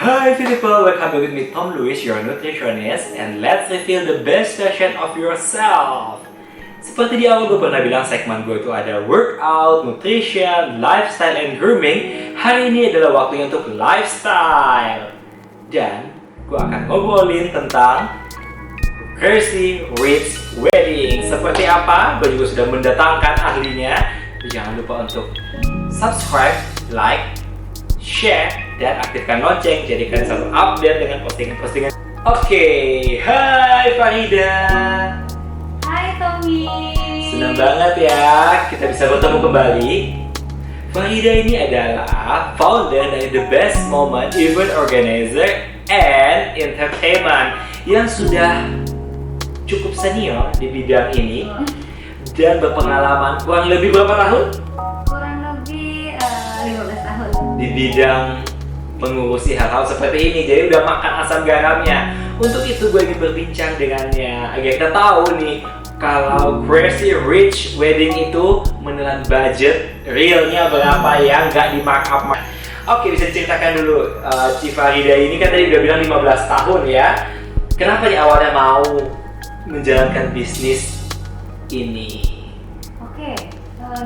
Hi people, welcome back with me Tom Lewis, your nutritionist, and let's reveal the best version of yourself. Seperti di awal gue pernah bilang segmen gue itu ada workout, nutrition, lifestyle, and grooming. Hari ini adalah waktunya untuk lifestyle. Dan gue akan ngobrolin tentang Crazy Rich Wedding. Seperti apa? Gue juga sudah mendatangkan ahlinya. Jangan lupa untuk subscribe, like, share, dan aktifkan lonceng jadi kalian selalu update dengan postingan-postingan. Oke, hai Farida. Hai Tommy. Senang banget ya kita bisa bertemu kembali. Farida ini adalah founder dari The Best Moment Event Organizer and Entertainment yang sudah cukup senior di bidang ini dan berpengalaman kurang lebih berapa tahun? Kurang lebih 15 tahun Di bidang mengurusi hal-hal seperti ini, jadi udah makan asam garamnya. Untuk itu gue ingin berbincang dengannya agar kita tahu nih kalau Crazy Rich Wedding itu menelan budget realnya berapa ya, nggak di markup. Oke, bisa diceritakan dulu Ci Farida ini kan tadi udah bilang 15 tahun ya. Kenapa di awalnya mau menjalankan bisnis ini? Oke,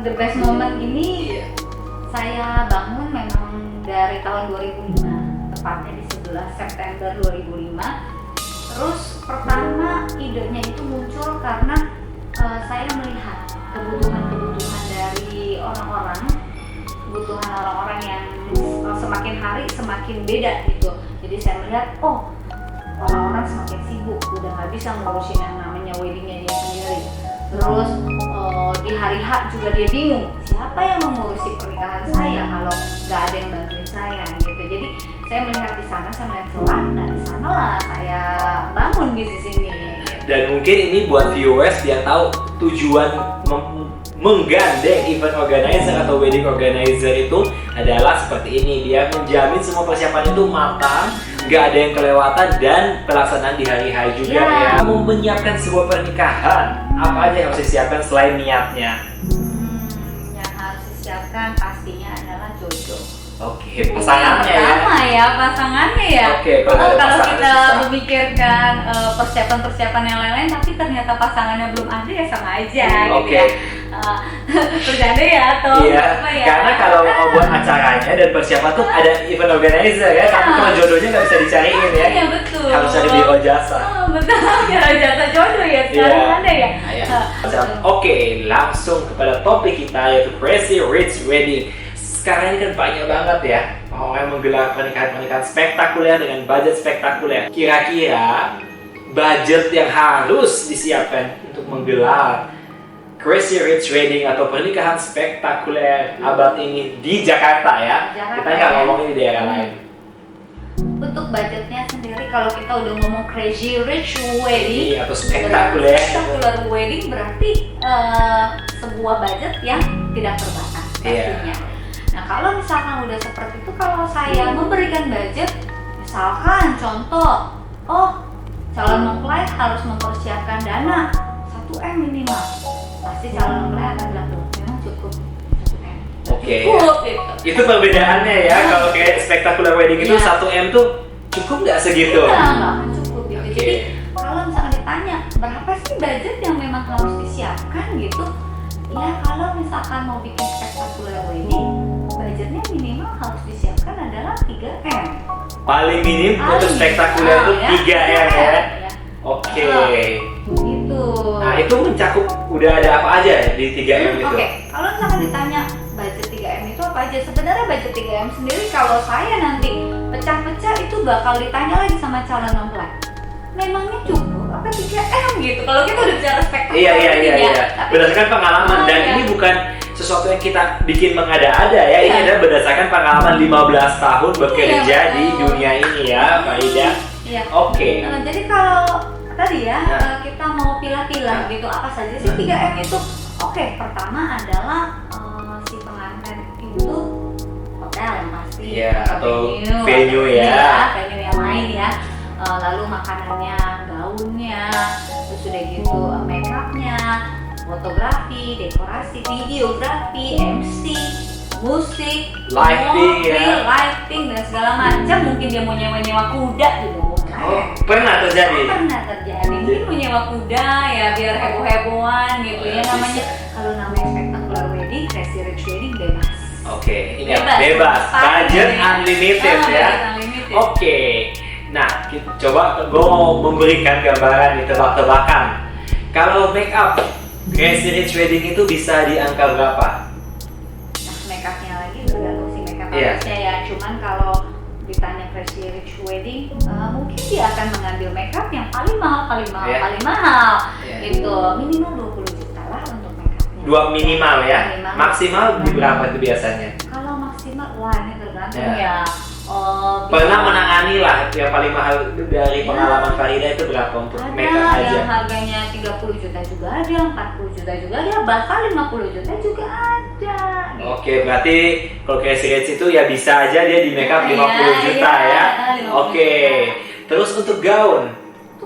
The Best Moment ini saya bangun memang dari tahun 2005, tepatnya di 11 September 2005. Terus pertama idenya itu muncul karena saya melihat kebutuhan dari kebutuhan orang-orang yang semakin hari semakin beda gitu. Jadi saya melihat, orang-orang semakin sibuk, udah nggak bisa ngurusin yang namanya weddingnya dia sendiri. Terus di hari H juga dia bingung, siapa yang mengurusi pernikahan saya kalau nggak ada yang bantuin saya gitu. Jadi saya melihat di sana, saya melihat celah, dan di sanalah saya bangun bisnis ini. Dan mungkin ini buat viewers biar tahu tujuan menggandeng event organizer atau wedding organizer itu adalah seperti ini. Dia menjamin semua persiapan itu matang, nggak ada yang kelewatan, dan pelaksanaan di hari H juga ya. Kamu menyiapkan sebuah pernikahan, apa aja yang harus disiapkan selain niatnya? Yang harus disiapkan pastinya adalah jodoh. Oke, pasangannya Pasangannya ya. Oke, kalau pasangan kita susah. memikirkan persiapan-persiapan yang lain-lain tapi ternyata pasangannya belum ada ya sama aja gitu Oke. ya. Bercanda ya atau Iya, apa ya? karena kalau mau buat acaranya dan persiapan tuh ada event organizer ya, tapi kalau jodohnya nggak bisa dicariin ya. Iya betul. Harus ada biro jasa. Betul, biro jasa jodoh ya sekarang ada ya. Oke, langsung kepada topik kita yaitu Crazy Rich Wedding. Sekarang ini kan banyak banget ya orang yang menggelar pernikahan-pernikahan spektakuler dengan budget spektakuler. Kira-kira budget yang harus disiapkan untuk menggelar Crazy Rich Wedding atau pernikahan spektakuler abad ini di Jakarta ya. Kita nggak ngomongin di daerah lain. Untuk budgetnya sendiri, kalau kita udah ngomong Crazy Rich Wedding Atau spektakuler wedding berarti sebuah budget yang tidak terbatas pastinya. Nah kalau misalkan udah seperti itu, kalau saya memberikan budget, misalkan contoh, calon mempelai harus mempersiapkan dana 1M minimal, pasti calon mempelai akan bilang, memang cukup 1M. Oke. Cukup gitu. Itu perbedaannya ya, kalau kayak spektakuler wedding itu 1M tuh cukup nggak segitu? Nggak akan cukup gitu. Oke. Jadi kalau misalkan ditanya berapa sih budget yang memang harus disiapkan gitu, ya kalau misalkan mau bikin spektakuler wedding, budgetnya minimal harus disiapkan adalah 3M. Paling minim untuk spektakuler itu 3M ya? Oke. Gitu. Nah itu mencakup udah ada apa aja di 3M itu? Oke, kalau misalkan ditanya budget 3M itu apa aja, sebenarnya budget 3M sendiri kalau saya nanti pecah-pecah itu bakal ditanya lagi sama calon mempelai, memangnya cukup apa 3M gitu. Kalau kita udah bicara spektakuler Iya. Berdasarkan pengalaman, dan ini bukan sesuatu yang kita bikin mengada-ada ya. Ini adalah berdasarkan pengalaman 15 tahun bekerja di dunia ini ya, Farida. Iya. Oke. Jadi kalau tadi ya, kita mau pilah-pilah gitu, apa saja sih 3M itu? Oke, pertama adalah si pengantin itu hotel yang pasti. Iya, atau venue ya. Venue yang lain ya. Lalu makanannya, gaunnya, terus udah gitu make upnya, fotografi, dekorasi, videografi, MC, musik, Lighting, mobil, ya. lighting dan segala macam. Mungkin dia mau nyewa kuda juga boleh. Oh, pernah terjadi? Pernah terjadi. Mungkin mau nyewa kuda ya biar heboh-hebohan gitu ya namanya. Kalau namanya spectacular wedding, crazy rich wedding bebas. Oke, ingat bebas. Budget unlimited ya. Budget unlimited. Oke. Nah, coba gue mau memberikan gambaran nih, tebak-tebakan. Kalau make up crazy rich wedding itu bisa di angka berapa? Nah, make upnya lagi tergantung si make up Iya. artisnya ya. Cuman kalau ditanya crazy rich wedding, mungkin dia akan mengambil make up yang paling mahal, Iya. paling mahal. Iya. Itu minimal 20 juta lah untuk make upnya. Dua minimal ya. Minimal. Maksimal di berapa itu biasanya? Kalau maksimal, wah ini tergantung Iya. ya. Pernah menangani lah yang paling mahal dari pengalaman Farida itu berapa untuk Ada make up aja? yang harganya 30 juta juga ada, 40 juta juga ada, bahkan 50 juta juga ada. Oke, berarti kalau crazy rich itu ya bisa aja dia di make up Iya, 50 juta iya, ya. 50 Oke. juta. Terus untuk gaun.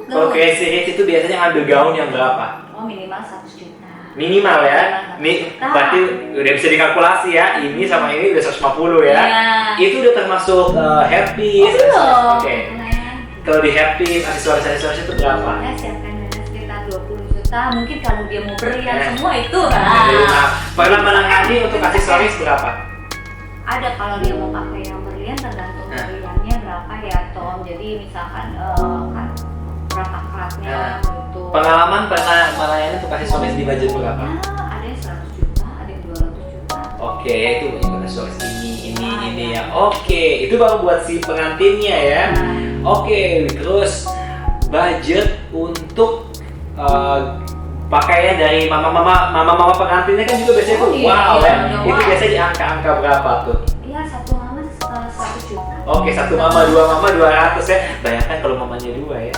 Kalau crazy rich itu biasanya ambil gaun yang berapa? Oh minimal 100 juta. Minimal ya. Berarti udah bisa dikalkulasi ya. Ini sama ini udah 150 ya. Iya. Itu udah termasuk happy. Oh, belum. Oke. Kalau di happy aksesoris itu berapa? Ya siapkan dana sekitar 20 juta. Mungkin kalau dia mau berlian Ya. semua itu Nah, pernah menangani untuk aksesoris berapa? Ada kalau dia mau pakai yang berlian tergantung Nah. berliannya berapa ya Tom. Jadi misalkan kan berapa karatnya gitu. Pengalaman pernah melayani untuk aksesoris di budget berapa? Ya, ada yang 100 juta, ada yang 200 juta. Oke, itu untuk aksesoris ini ya. Oke, itu baru buat si pengantinnya ya. Oke, terus budget untuk pakaian dari mama pengantinnya kan juga biasanya tuh wow ya. Itu biasanya di angka-angka berapa tuh? Iya, satu mama 100 juta. Oke, satu mama, dua mama 200 ya. Bayangkan kalau mamanya dua ya.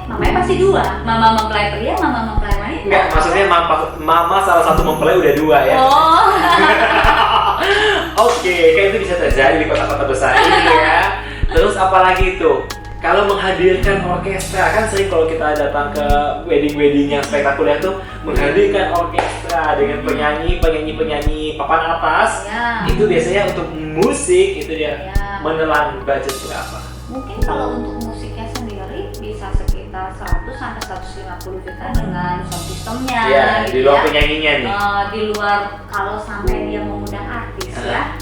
Mamanya pasti dua. Mama mempelai pria, mama mempelai wanita. Enggak, maksudnya mama salah satu mempelai udah dua ya. Oh. Oke, kan itu bisa terjadi di kota-kota besar ini ya. Terus apalagi itu? Kalau menghadirkan orkestra, kan sering kalau kita datang ke wedding-wedding yang spektakuler tuh menghadirkan orkestra dengan penyanyi papan atas. Ya. Itu biasanya untuk musik itu dia Ya. menelan budget berapa? Mungkin kalau untuk musiknya sendiri bisa sekitar 100 sampai 150 juta dengan sound systemnya. Iya, gitu di luar ya. penyanyinya nih. Di luar kalau sampai dia mengundang artis ya.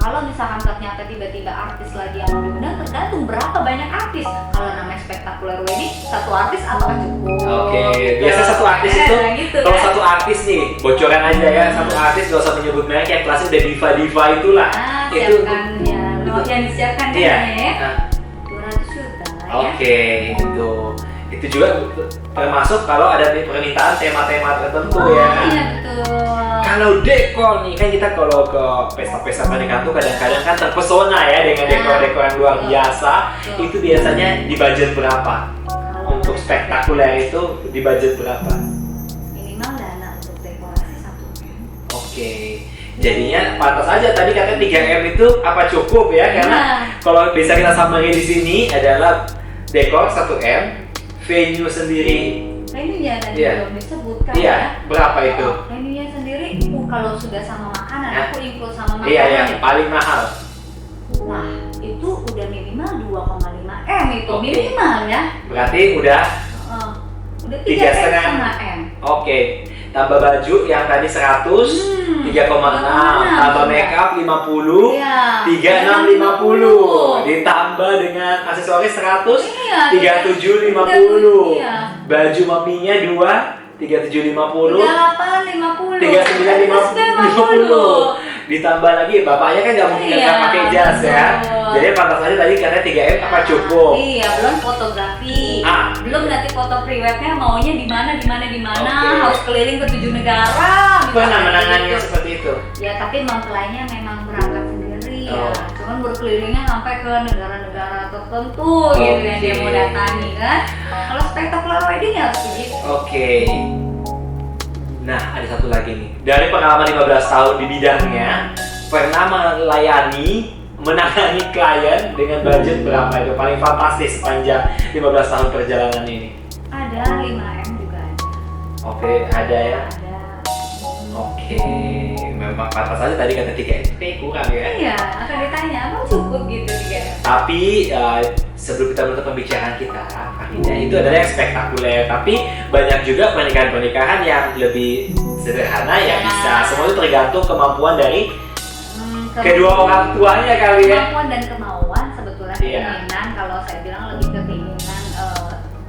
Kalau misalkan ternyata tiba-tiba artis lagi yang mau diundang, tergantung berapa banyak artis. Kalau namanya spectacular wedding, satu artis apakah cukup? Oke, Gitu. biasa satu artis itu gitu, kalau kan? satu artis nih, bocoran aja ya, satu artis gak usah menyebut merek yang kelasnya udah diva itulah. Itu siapkan ya, yang disiapkan kan iya. ya, Nah, 200 juta ya. Oke, itu juga termasuk kalau ada permintaan tema-tema tertentu ya. Iya betul. Kalau dekor nih, kan kita kalau ke pesta-pesta pernikahan tuh kadang-kadang kan terpesona ya dengan dekor-dekor yang luar biasa. Betul. Itu biasanya di budget berapa? Kalau Untuk spektakuler itu di budget berapa? minimal dana untuk dekorasi 1 M. Oke, jadinya pantas aja tadi katanya 3M itu apa cukup ya? Karena kalau bisa kita summary di sini adalah dekor 1M, venue sendiri. Venue-nya tadi Iya. belum disebutkan Iya, ya. berapa itu? Venue-nya sendiri, kalau sudah sama makanan, Hah? aku include sama makanan. Iya, yang paling mahal. Nah, itu udah minimal 2,5 M itu Oke. minimal ya. Berarti udah Udah 3,5 M. Oke, tambah baju yang tadi 100, 3,6, tambah makeup 50, Iya. 3650, ditambah dengan aksesoris 100, Iya, 3750, iya. baju maminya 2, 3750, 38,50. 3950, ditambah lagi bapaknya kan nggak mungkin Iya, nggak pakai jas ya, betul. jadi pantas aja tadi katanya 3M apa cukup. Iya, belum fotografi. Belum nanti foto pre-webnya maunya di mana, Oke. harus keliling ke 7 negara. Pernah misalnya menangannya gitu. seperti itu? Ya, tapi mempelainya memang berangkat sendiri ya. Oh. Cuman berkelilingnya sampai ke negara-negara tertentu gitu yang dia mau datangi kan. Kalau spectacular wedding ya harus begitu. Oke. Nah, ada satu lagi nih. Dari pengalaman 15 tahun di bidangnya, pernah menangani klien dengan budget berapa itu? Paling fantastis sepanjang 15 tahun perjalanan ini. Ada 5M juga ada. Oke, ada ya. Ada. Oke, memang pas aja tadi kata 3M kurang ya. Iya, akan ditanya, apa cukup gitu 3M? Tapi sebelum kita menutup pembicaraan kita, Farida, itu adalah yang spektakuler. Tapi banyak juga pernikahan-pernikahan yang lebih sederhana yang bisa. Semua itu tergantung kemampuan dari kedua orang tuanya kali ya. Kemampuan dan kemauan sebetulnya keinginan. Kalau saya bilang lebih ke keinginan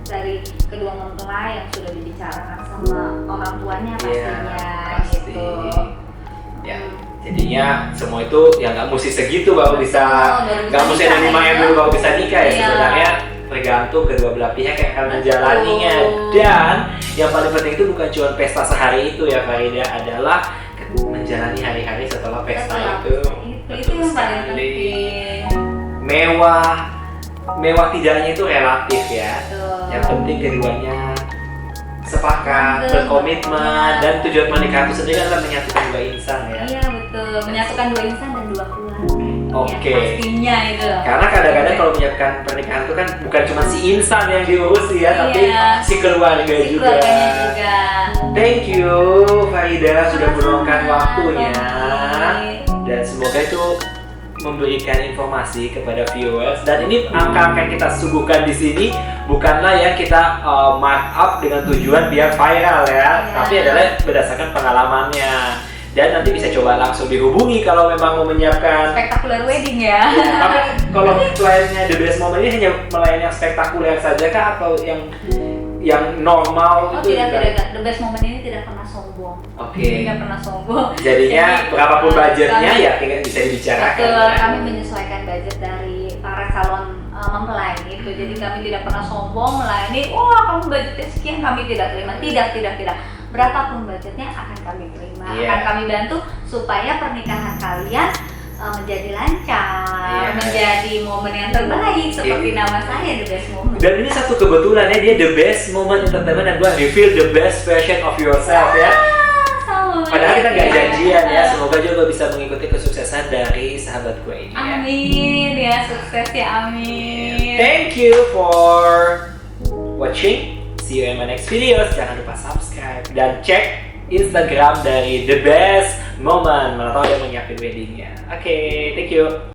dari kedua mempelai yang sudah dibicarakan sama orang tuanya pastinya gitu. Ya. Jadinya semua itu yang nggak mesti segitu baru bisa, nggak mesti ada 5M dulu baru bisa nikah ya. Sebenarnya tergantung kedua belah pihak yang akan menjalaninya. Dan yang paling penting itu bukan cuma pesta sehari itu ya Farida, adalah menjalani hari-hari setelah pesta itu. Itu yang paling penting. Mewah tidaknya itu relatif ya. Yang penting keduanya sepakat, berkomitmen, dan tujuan pernikahan itu sendiri adalah menyatukan dua insan ya. Iya betul, menyatukan dua insan dan dua keluarga. Oke. Ya, pastinya itu. Karena kadang-kadang kalau menyatukan pernikahan itu kan bukan cuma si insan yang diurus ya, tapi si keluarga juga. Juga. Thank you Farida sudah meluangkan waktunya, dan semoga itu memberikan informasi kepada viewers. Dan ini angka-angka yang kita suguhkan di sini bukanlah yang kita mark up dengan tujuan biar viral ya, tapi adalah berdasarkan pengalamannya. Dan nanti bisa coba langsung dihubungi kalau memang mau menyiapkan spektakuler wedding ya. Tapi kalau kliennya The Best Moment ini hanya melayani yang spektakuler saja kah, atau yang normal? Oh tidak. The Best Moment ini tidak pernah sombong. Tidak pernah sombong. Jadinya berapapun budgetnya ya tinggal bisa dibicarakan. Betul, kami menyesuaikan budget dari para calon mempelai itu. Jadi kami tidak pernah sombong melayani, kamu budgetnya sekian, kami tidak terima. Tidak. Berapapun budgetnya akan kami terima, akan kami bantu supaya pernikahan kalian menjadi lancar, menjadi momen yang terbaik seperti nama saya The Best Moment. Dan ini satu kebetulan ya, dia The Best Moment Entertainment dan gue reveal the best version of yourself ya. Padahal kita nggak janjian ya, semoga juga bisa mengikuti kesuksesan dari sahabat gue ini ya. Amin ya, sukses ya, amin. Thank you for watching. See you in my next videos. Jangan lupa subscribe dan cek Instagram dari The Best Moment. Mana tahu dia mau nyiapin weddingnya. Oke, thank you.